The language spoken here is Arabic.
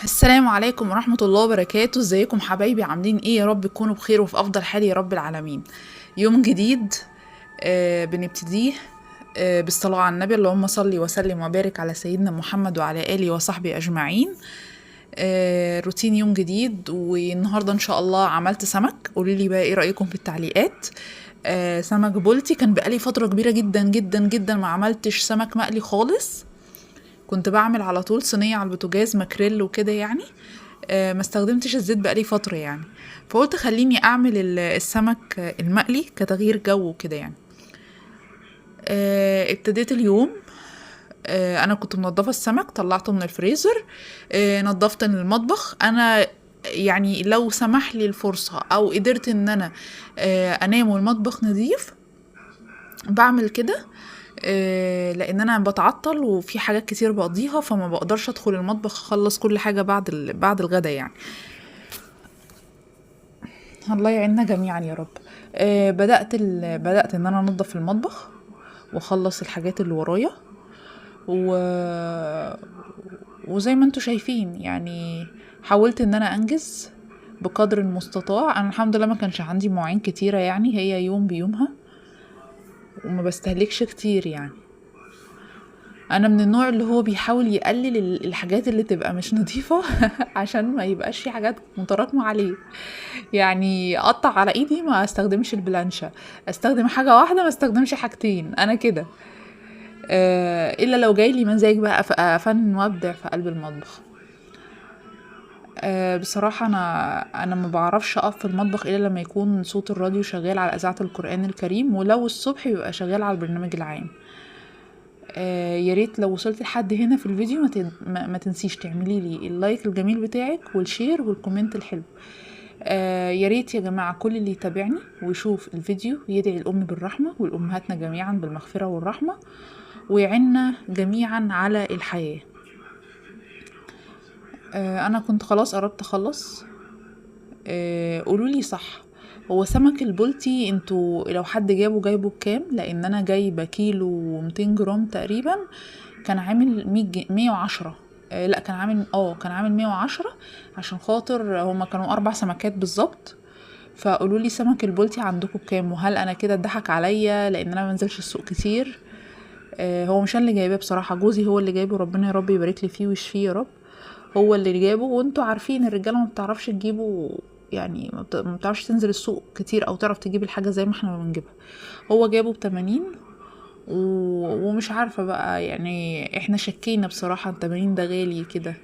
السلام عليكم ورحمة الله وبركاته. ازيكم حبايبي؟ عاملين ايه؟ يا رب تكونوا بخير وفي افضل حال يا رب العالمين. يوم جديد بنبتديه بالصلاة على النبي. اللهم صل وسلم وبارك على سيدنا محمد وعلى آله وصحبه أجمعين. روتين يوم جديد، والنهاردة ان شاء الله عملت سمك. قولي لي بقى ايه رأيكم في التعليقات. سمك بولتي. كان بقالي فترة كبيرة جدا جدا جدا ما عملتش سمك مقلي خالص. كنت بعمل على طول صينية على البوتاجاز ماكريل وكده يعني. ما استخدمتش الزيت بقالي فترة يعني. فقلت خليني اعمل السمك المقلي كتغيير جو وكده يعني. ابتديت اليوم. انا كنت منضفة السمك، طلعته من الفريزر. نضفت المطبخ انا. يعني لو سمح لي الفرصة او قدرت ان انا انام والمطبخ نظيف بعمل كده. لان انا بتعطل وفي حاجات كتير بقضيها، فما بقدرش ادخل المطبخ اخلص كل حاجة بعد الغدا يعني. الله يعيننا جميعا يا رب. بدأت ان انا انضف المطبخ واخلص الحاجات اللي ورايا و... وزي ما انتوا شايفين يعني حاولت ان انا انجز بقدر المستطاع. انا الحمد لله ما كانش عندي مواعين كتيرة يعني، هي يوم بيومها وما بستهلكش كتير يعني. انا من النوع اللي هو بيحاول يقلل الحاجات اللي تبقى مش نظيفة عشان ما يبقاش في حاجات متراكمة عليه. يعني اقطع على ايدي ما استخدمش البلانشة، استخدم حاجة واحدة ما استخدمش حاجتين، انا كده. الا لو جاي لي مزاج بقى افنن وابدع في قلب المطبخ. بصراحة انا ما بعرفش اقف في المطبخ الا لما يكون صوت الراديو شغال على اذاعة القرآن الكريم، ولو الصبح يبقى شغال على البرنامج العام. يا ريت لو وصلت لحد هنا في الفيديو ما تنسيش تعملي لي اللايك الجميل بتاعك والشير والكومنت الحلو. يا ريت يا جماعة كل اللي يتابعني ويشوف الفيديو يدعي الأم بالرحمة والأمهاتنا جميعا بالمغفرة والرحمة، ويعنا جميعا على الحياة. أنا كنت خلاص قربت أخلص. قولولي صح، هو سمك البلطي انتوا لو حد جايبه بكام؟ لان انا جايبه كيلو و200 جرام تقريبا. كان عامل 110. لا كان عامل 110 عشان خاطر هما كانوا 4 سمكات بالظبط. فقولولي سمك البلطي عندكم بكام، وهل انا كده اتضحك عليا لان انا منزلش السوق كتير؟ هو مش انا اللي جايباه بصراحه، جوزي هو اللي جايبه، ربنا يا رب يبارك لي فيه ويشفيه يا رب. هو اللي جابه، وانتوا عارفين الرجاله ما بتعرفش تجيبه يعني، ما بتعرفش تنزل السوق كتير او تعرف تجيب الحاجه زي ما احنا بنجيبها. هو جابه ب80 ومش عارفه بقى يعني، احنا شكينا بصراحه 80 ده غالي كده.